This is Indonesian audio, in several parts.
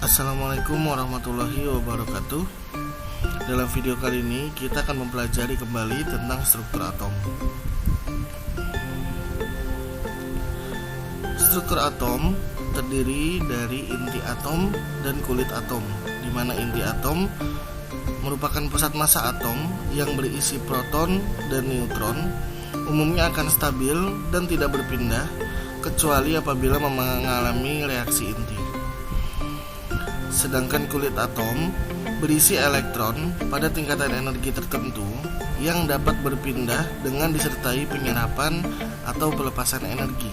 Assalamualaikum warahmatullahi wabarakatuh. Dalam video kali ini kita akan mempelajari kembali tentang struktur atom. Struktur atom terdiri dari inti atom dan kulit atom, di mana inti atom merupakan pusat massa atom yang berisi proton dan neutron. Umumnya akan stabil dan tidak berpindah kecuali apabila mengalami reaksi inti. Sedangkan kulit atom berisi elektron pada tingkatan energi tertentu yang dapat berpindah dengan disertai penyerapan atau pelepasan energi.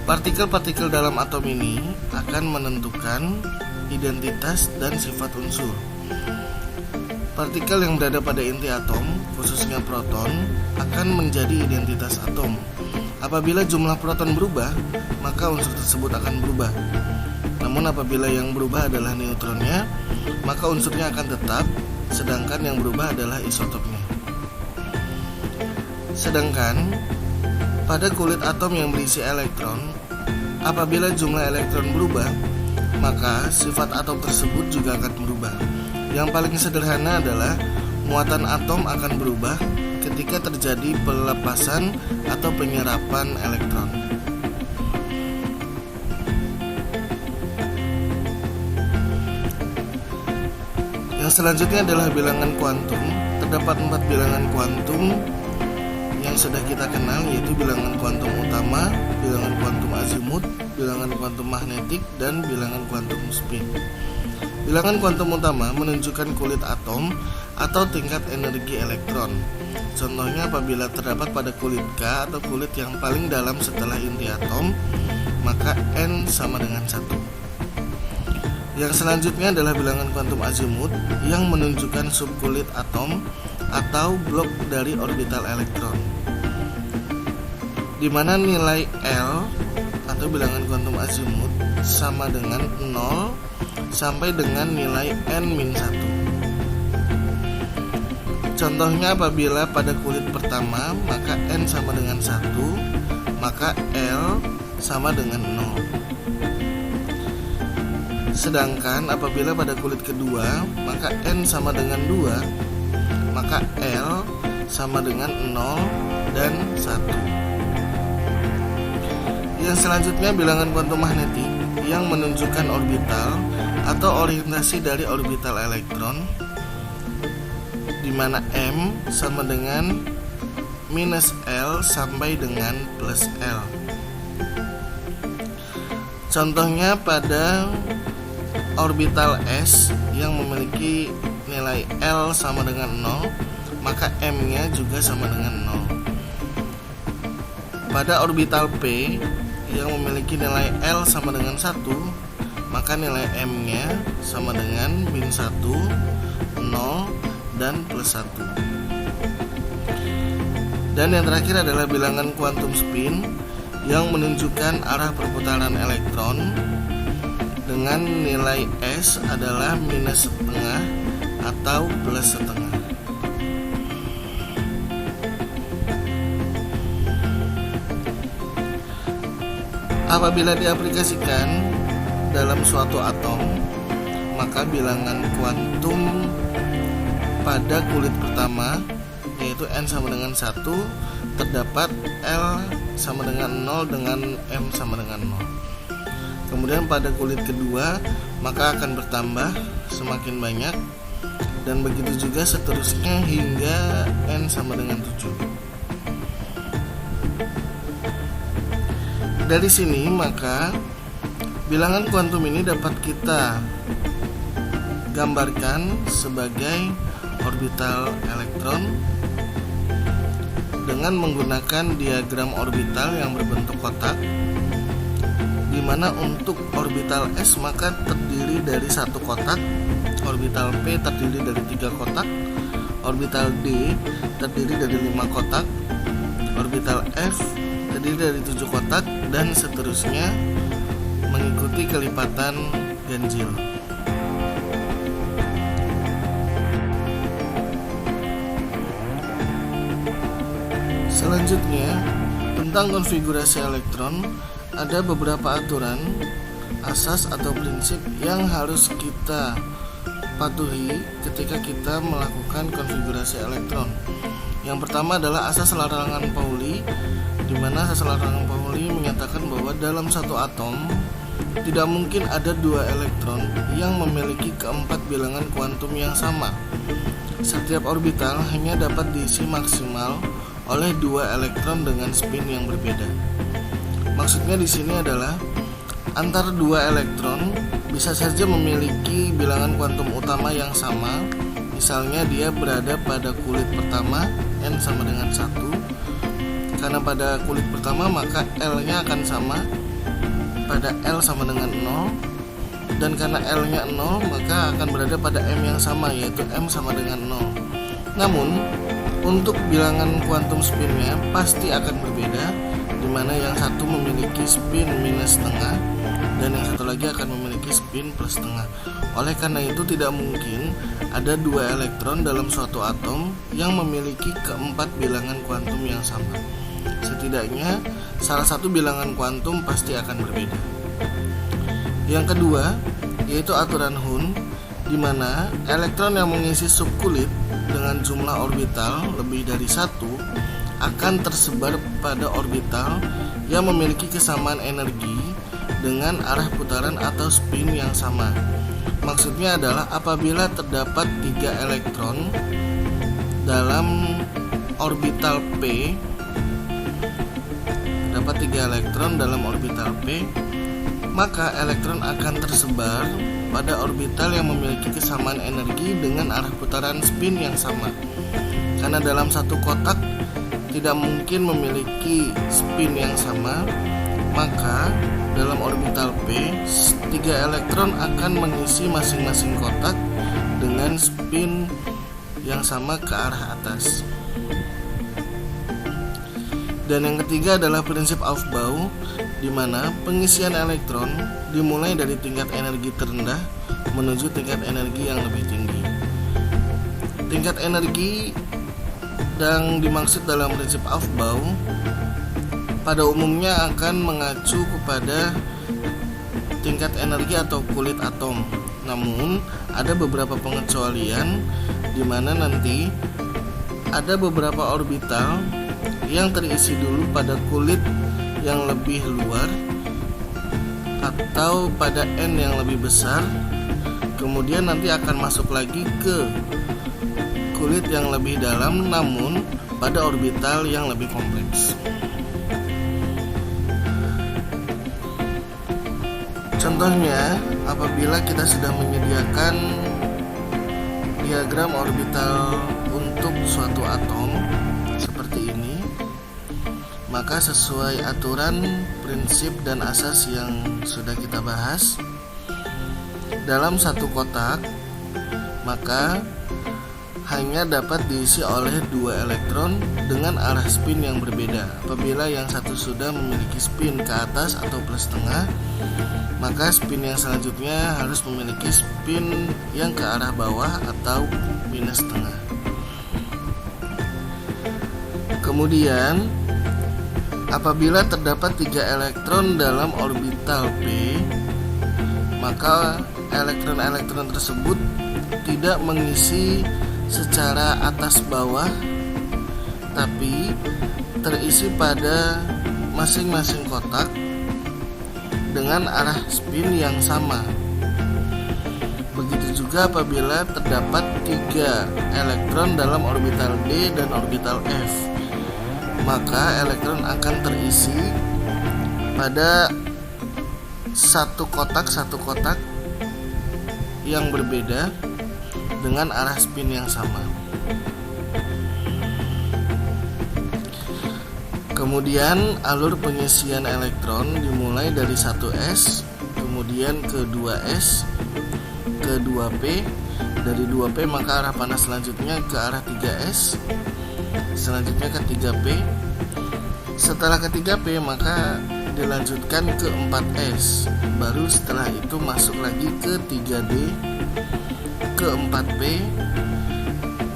Partikel-partikel dalam atom ini akan menentukan identitas dan sifat unsur. Partikel yang berada pada inti atom, khususnya proton, akan menjadi identitas atom. Apabila jumlah proton berubah, maka unsur tersebut akan berubah. Namun apabila yang berubah adalah neutronnya, maka unsurnya akan tetap, sedangkan yang berubah adalah isotopnya. Sedangkan pada kulit atom yang berisi elektron, apabila jumlah elektron berubah, maka sifat atom tersebut juga akan berubah. Yang paling sederhana adalah muatan atom akan berubah ketika terjadi pelepasan atau penyerapan elektron. Yang selanjutnya adalah bilangan kuantum. Terdapat 4 bilangan kuantum yang sudah kita kenal, yaitu bilangan kuantum utama, bilangan kuantum azimut, bilangan kuantum magnetik, dan bilangan kuantum spin. Bilangan kuantum utama menunjukkan kulit atom atau tingkat energi elektron. Contohnya apabila terdapat pada kulit K atau kulit yang paling dalam setelah inti atom, maka N sama dengan 1. Yang selanjutnya adalah bilangan kuantum azimut yang menunjukkan subkulit atom atau blok dari orbital elektron, di mana nilai L atau bilangan kuantum azimut sama dengan 0 sampai dengan nilai N-1. Contohnya apabila pada kulit pertama maka N sama dengan 1, maka L sama dengan 0. Sedangkan apabila pada kulit kedua maka N sama dengan 2, maka L sama dengan 0 dan 1. Yang selanjutnya bilangan kuantum magnetik yang menunjukkan orbital atau orientasi dari orbital elektron, di mana M sama dengan minus L sampai dengan plus L. Contohnya pada orbital S yang memiliki nilai L sama dengan 0, maka M-nya juga sama dengan 0. Pada orbital P yang memiliki nilai L sama dengan 1, maka nilai M-nya sama dengan min 1, 0, dan plus 1. Dan yang terakhir adalah bilangan kuantum spin yang menunjukkan arah perputaran elektron dengan nilai S adalah minus setengah atau plus setengah. Apabila diaplikasikan dalam suatu atom, maka bilangan kuantum pada kulit pertama, yaitu N sama dengan 1, terdapat L sama dengan 0 dengan M sama dengan 0. Kemudian pada kulit kedua maka akan bertambah semakin banyak, dan begitu juga seterusnya hingga N sama dengan 7. Dari sini maka bilangan kuantum ini dapat kita gambarkan sebagai orbital elektron dengan menggunakan diagram orbital yang berbentuk kotak, di mana untuk orbital S maka terdiri dari 1 kotak, orbital P terdiri dari 3 kotak, orbital D terdiri dari 5 kotak, orbital F terdiri dari 7 kotak, dan seterusnya mengikuti kelipatan ganjil. Selanjutnya, tentang konfigurasi elektron, ada beberapa aturan asas atau prinsip yang harus kita patuhi ketika kita melakukan konfigurasi elektron. Yang pertama adalah asas larangan Pauli, di mana asas larangan Pauli menyatakan bahwa dalam satu atom tidak mungkin ada dua elektron yang memiliki keempat bilangan kuantum yang sama. Setiap orbital hanya dapat diisi maksimal oleh dua elektron dengan spin yang berbeda. Maksudnya di sini adalah antara dua elektron bisa saja memiliki bilangan kuantum utama yang sama. Misalnya dia berada pada kulit pertama, N sama dengan 1. Karena pada kulit pertama maka L-nya akan sama, pada L sama dengan 0. Dan karena L-nya 0 maka akan berada pada M yang sama, yaitu M sama dengan 0. Namun untuk bilangan kuantum spinnya pasti akan berbeda, di mana yang satu memiliki spin minus setengah dan yang satu lagi akan memiliki spin plus setengah. Oleh karena itu tidak mungkin ada dua elektron dalam suatu atom yang memiliki keempat bilangan kuantum yang sama. Setidaknya salah satu bilangan kuantum pasti akan berbeda. Yang kedua yaitu aturan Hund, di mana elektron yang mengisi subkulit dengan jumlah orbital lebih dari satu akan tersebar pada orbital yang memiliki kesamaan energi dengan arah putaran atau spin yang sama. Maksudnya adalah apabila terdapat 3 elektron dalam orbital P, maka elektron akan tersebar pada orbital yang memiliki kesamaan energi dengan arah putaran spin yang sama. Karena dalam satu kotak tidak mungkin memiliki spin yang sama, maka dalam orbital P, 3 elektron akan mengisi masing-masing kotak dengan spin yang sama ke arah atas. Dan yang ketiga adalah prinsip Aufbau, di mana pengisian elektron dimulai dari tingkat energi terendah menuju tingkat energi yang lebih tinggi. Tingkat energi yang dimaksud dalam prinsip Aufbau pada umumnya akan mengacu kepada tingkat energi atau kulit atom. Namun ada beberapa pengecualian di mana nanti ada beberapa orbital yang terisi dulu pada kulit yang lebih luar atau pada N yang lebih besar, kemudian nanti akan masuk lagi ke kulit yang lebih dalam namun pada orbital yang lebih kompleks. Contohnya, apabila kita sudah menyediakan diagram orbital untuk suatu atom seperti ini, maka sesuai aturan, prinsip, dan asas yang sudah kita bahas, dalam satu kotak maka hanya dapat diisi oleh 2 elektron dengan arah spin yang berbeda. Apabila yang satu sudah memiliki spin ke atas atau plus setengah, maka spin yang selanjutnya harus memiliki spin yang ke arah bawah atau minus setengah. Kemudian apabila terdapat 3 elektron dalam orbital P, maka elektron-elektron tersebut tidak mengisi secara atas bawah, tapi terisi pada masing-masing kotak dengan arah spin yang sama. Begitu juga apabila terdapat 3 elektron dalam orbital D dan orbital F, maka elektron akan terisi pada satu kotak yang berbeda dengan arah spin yang sama. Kemudian alur pengisian elektron dimulai dari 1s, kemudian ke 2s, ke 2p, dari 2p maka arah panas selanjutnya ke arah 3s, selanjutnya ke 3p. Setelah ke 3p maka dilanjutkan ke 4s, baru setelah itu masuk lagi ke 3d, ke 4p,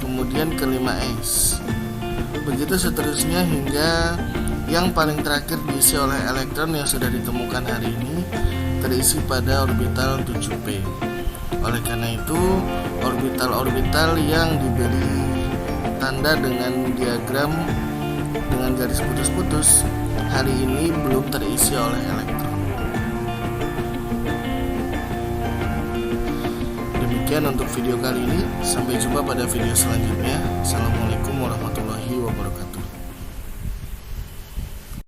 kemudian ke 5s. Begitu seterusnya hingga yang paling terakhir diisi oleh elektron yang sudah ditemukan hari ini, terisi pada orbital 7p. Oleh karena itu, orbital-orbital yang diberi tanda dengan diagram dengan garis putus-putus hari ini belum terisi oleh elektron. Demikian untuk video kali ini. Sampai jumpa pada video selanjutnya. Assalamualaikum.